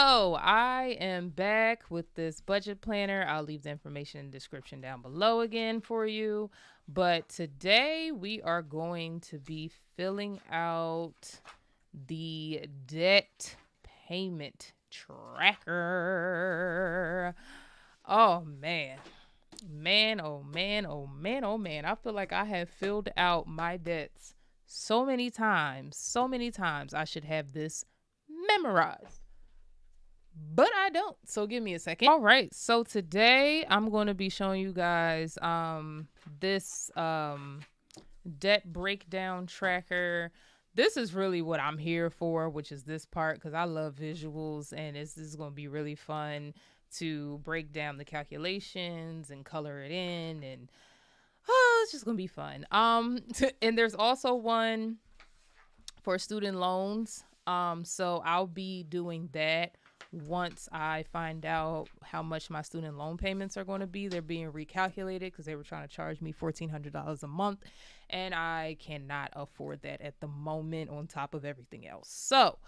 So I am back with this budget planner. I'll leave the information in the description down below again for you. But today we are going to be filling out the debt payment tracker. Oh man. Man, oh man, oh man, oh man. I feel like I have filled out my debts so many times. So many times I should have this memorized. But I don't. So give me a second. All right. So today I'm going to be showing you guys this debt breakdown tracker. This is really what I'm here for, which is this part, because I love visuals, and this is going to be really fun to break down the calculations and color it in, and it's just going to be fun. And there's also one for student loans. So I'll be doing that once I find out how much my student loan payments are going to be. They're being recalculated because they were trying to charge me $1,400 a month, and I cannot afford that at the moment on top of everything else. So,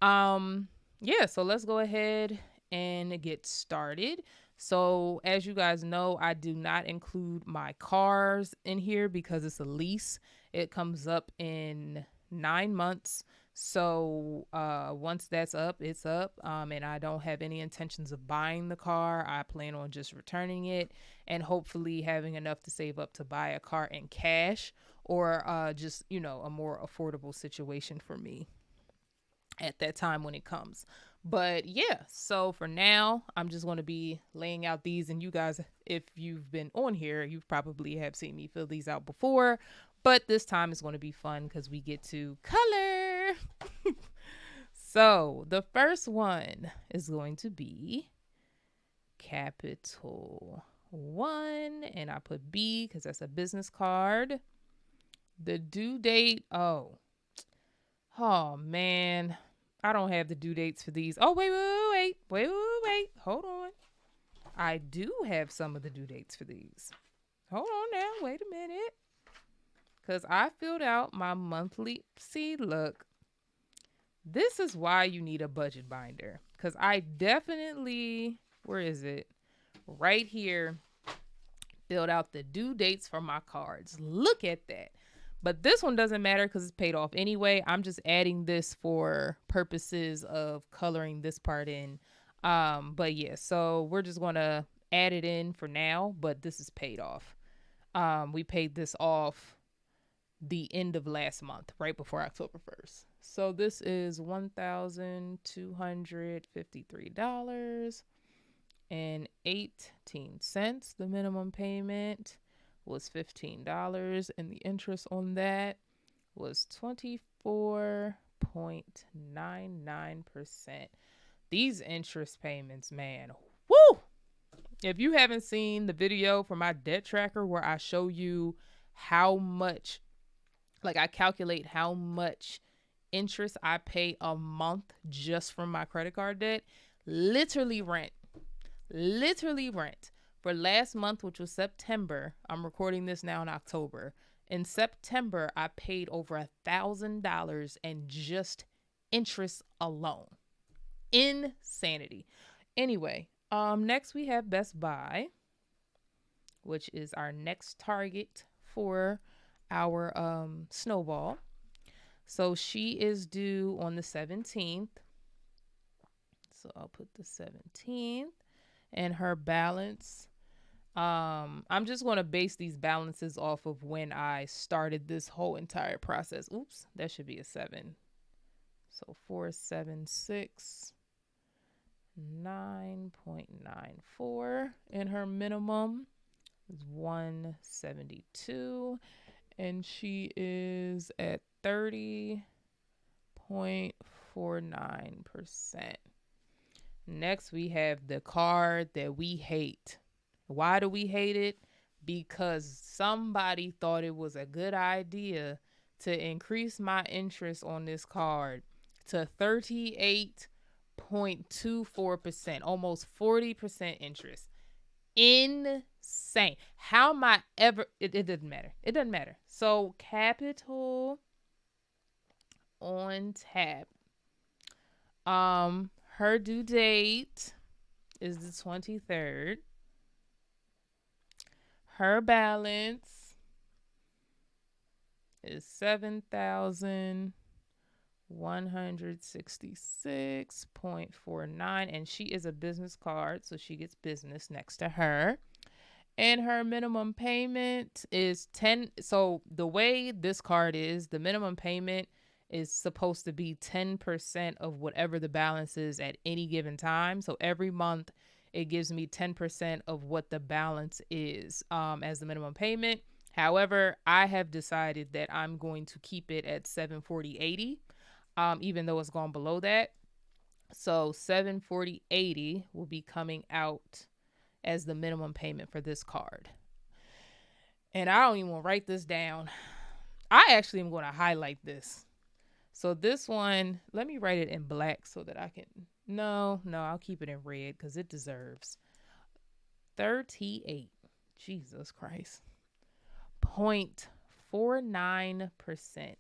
yeah, so let's go ahead and get started. So, as you guys know, I do not include my cars in here because it's a lease. It comes up in 9 months. So once that's up, it's up. And I don't have any intentions of buying the car. I plan on just returning it and hopefully having enough to save up to buy a car in cash, or just, a more affordable situation for me at that time when it comes. But yeah, so for now, I'm just going to be laying out these. And you guys, if you've been on here, you probably have seen me fill these out before. But this time is going to be fun because we get to color. So the first one is going to be capital 1. And I put B because that's a business card. The due date. Oh man. I don't have the due dates for these. Oh, wait. Hold on. I do have some of the due dates for these. Hold on now. Wait a minute. Because I filled out my monthly. See, look. This is why you need a budget binder. Because I definitely, where is it? Right here. Filled out the due dates for my cards. Look at that. But this one doesn't matter because it's paid off anyway. I'm just adding this for purposes of coloring this part in. But yeah, so we're just going to add it in for now, but this is paid off. We paid this off the end of last month, right before October 1st. So this is $1,253.18. The minimum payment was $15, and the interest on that was 24.99%. These interest payments, man, woo! If you haven't seen the video for my debt tracker where I show you how much, like I calculate how much interest I pay a month just from my credit card debt, literally rent. For last month, which was September, I'm recording this now in October. In September, I paid over $1,000 in just interest alone. Insanity. Anyway, next we have Best Buy, which is our next target for our snowball. So she is due on the 17th. So I'll put the 17th. And her balance, I'm just going to base these balances off of when I started this whole entire process. Oops, that should be a 7. So 476, 9.94. And her minimum is 172. And she is at 30.49%. Next, we have the card that we hate. Why do we hate it? Because somebody thought it was a good idea to increase my interest on this card to 38.24%, almost 40% interest. Insane. How am I ever? It doesn't matter. It doesn't matter. So, capital on tap. Her due date is the 23rd. Her balance is 7,166.49, and she is a business card, so she gets business next to her. And her minimum payment is 10. So the way this card is, the minimum payment is supposed to be 10% of whatever the balance is at any given time. So every month it gives me 10% of what the balance is as the minimum payment. However, I have decided that I'm going to keep it at 740.80, even though it's gone below that. So 740.80 will be coming out as the minimum payment for this card. And I don't even want to write this down. I actually am going to highlight this. So this one, let me write it in black so that I can. No, I'll keep it in red because it deserves 38. Jesus Christ. 0.49%.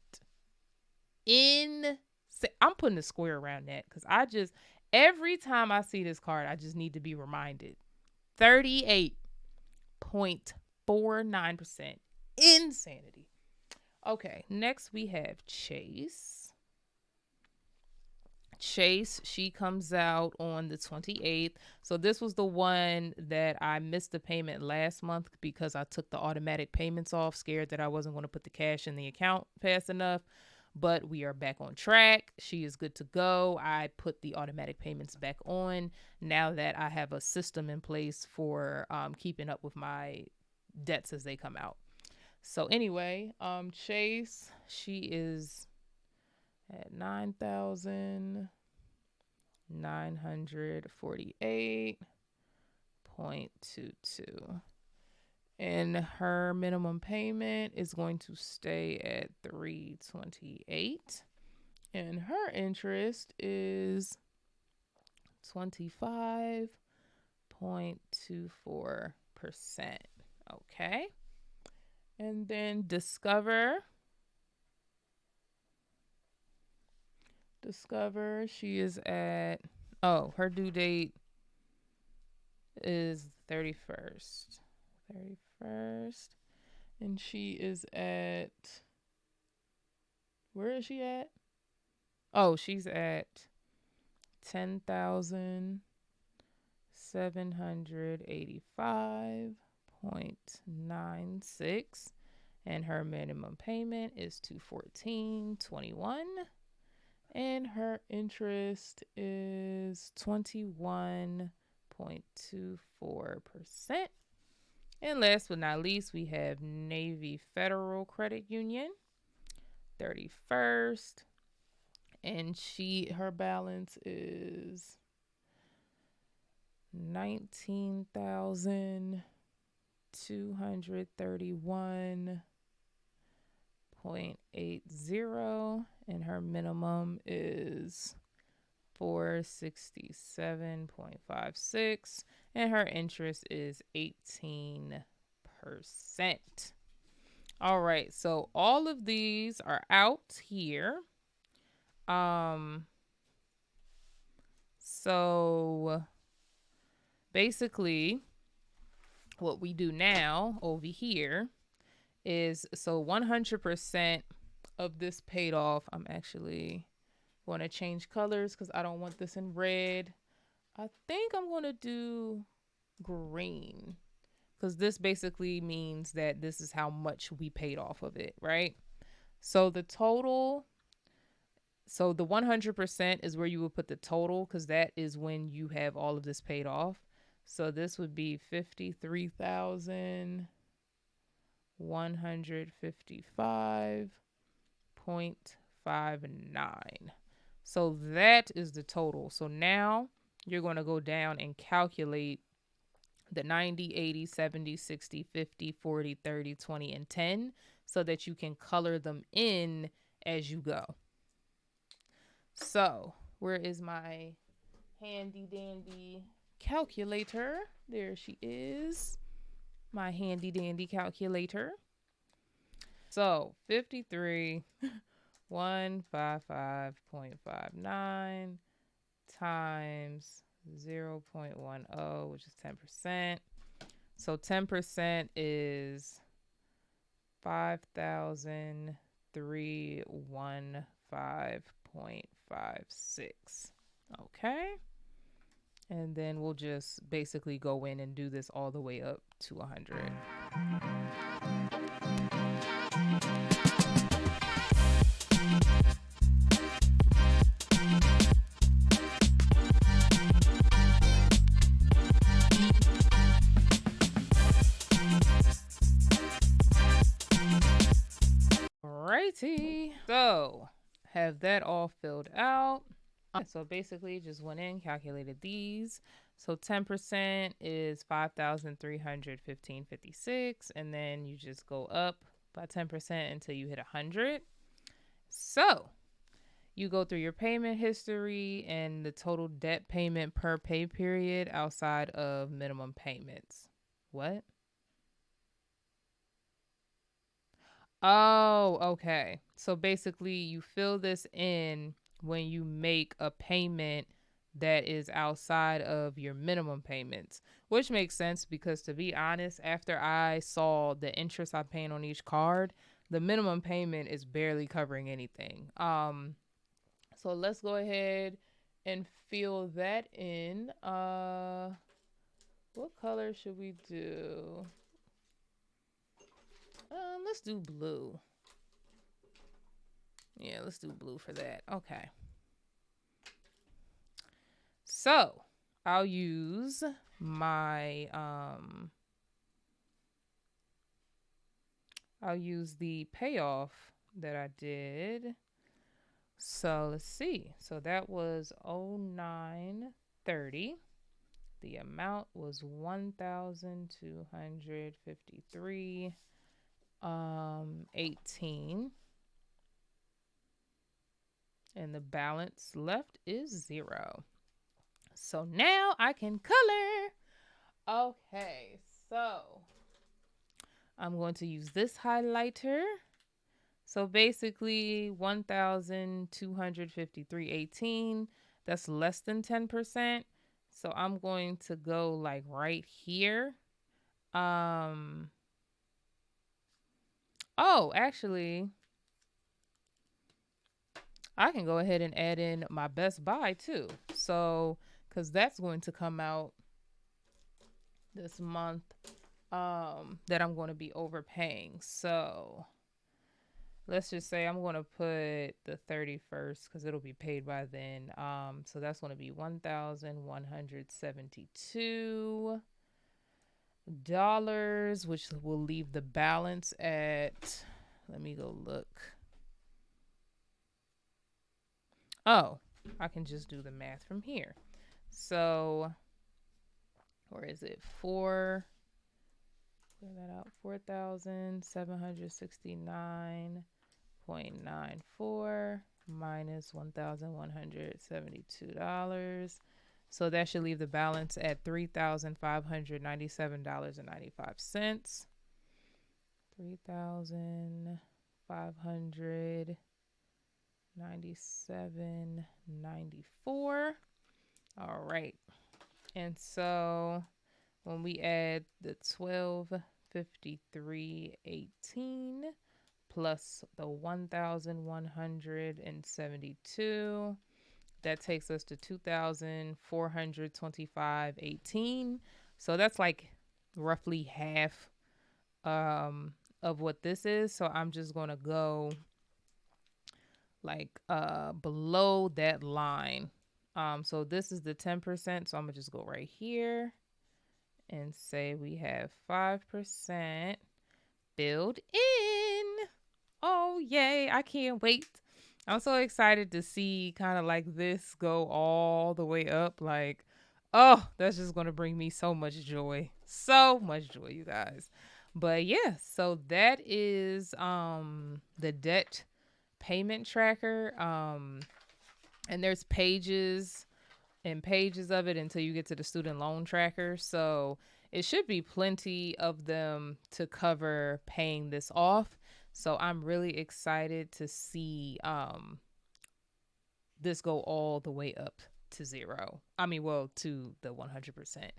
I'm putting a square around that because every time I see this card, I just need to be reminded. 38.49%. Insanity. Okay, next we have Chase. She comes out on the 28th. So this was the one that I missed the payment last month because I took the automatic payments off, scared that I wasn't going to put the cash in the account fast enough. But we are back on track. She is good to go. I put the automatic payments back on now that I have a system in place for keeping up with my debts as they come out. So anyway, Chase, she is at 9,948.22. And her minimum payment is going to stay at $328. And her interest is 25.24%. Okay. And then Discover, she is at, her due date is 31st. And she is at, where is she at? Oh, she's at 10,785.96, and her minimum payment is $214.21, and her interest is 21.24%. And last but not least, we have Navy Federal Credit Union, 31st. And her balance is 19,231.80, and her minimum is 467.56, and her interest is 18%. All right, so all of these are out here. So basically what we do now over here is, so 100% of this paid off. I'm actually going to change colors because I don't want this in red. I think I'm going to do green because this basically means that this is how much we paid off of it, right? So the total, so the 100% is where you would put the total because that is when you have all of this paid off. So this would be 53,155.59. So that is the total. So now you're going to go down and calculate the 90, 80, 70, 60, 50, 40, 30, 20, and 10 so that you can color them in as you go. So where is my handy dandy calculator? There she is, my handy dandy calculator. So 53,155.59 times 0.10, which is 10%. So 10% is 5,315.56. Okay. And then we'll just basically go in and do this all the way up to 100. Alrighty. So have that all filled out. So basically just went in, calculated these. So 10% is 5,315.56, and then you just go up by 10% until you hit 100. So you go through your payment history and the total debt payment per pay period outside of minimum payments. What? Oh, okay. So basically, you fill this in when you make a payment that is outside of your minimum payments, which makes sense because, to be honest, after I saw the interest I'm paying on each card, the minimum payment is barely covering anything. So let's go ahead and fill that in. What color should we do? Let's do blue. Yeah, let's do blue for that. Okay. So I'll use my I'll use the payoff that I did. So let's see. So that was 0930. The amount was 1,253 18, and the balance left is 0. So now I can color. Okay, so I'm going to use this highlighter. So basically 1,253.18, that's less than 10%. So I'm going to go like right here. Oh, actually, I can go ahead and add in my Best Buy too. So, because that's going to come out this month, that I'm going to be overpaying. So let's just say I'm going to put the 31st because it'll be paid by then. So that's going to be $1,172, which will leave the balance at, let me go look. Oh, I can just do the math from here. So, or is it clear that out, 4,769.94 minus $1,172. So that should leave the balance at $3,597.95. 3,597.94. All right. And so when we add the 1,253.18 plus the 1,172, that takes us to 2,425.18. So that's like roughly half of what this is. So I'm just going to go like below that line. So this is the 10%. So I'm going to just go right here and say we have 5% filled in. Oh, yay. I can't wait. I'm so excited to see kind of like this go all the way up. Like, oh, that's just going to bring me so much joy. So much joy, you guys. But yeah, so that is the debt payment tracker. And there's pages and pages of it until you get to the student loan tracker. So it should be plenty of them to cover paying this off. So I'm really excited to see this go all the way up. to zero. I mean, well, to the 100%.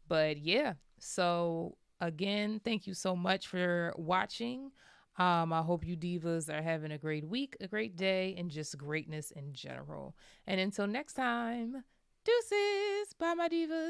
But yeah, so again, thank you so much for watching. I hope you divas are having a great week, a great day, and just greatness in general. And until next time, deuces. Bye, my divas.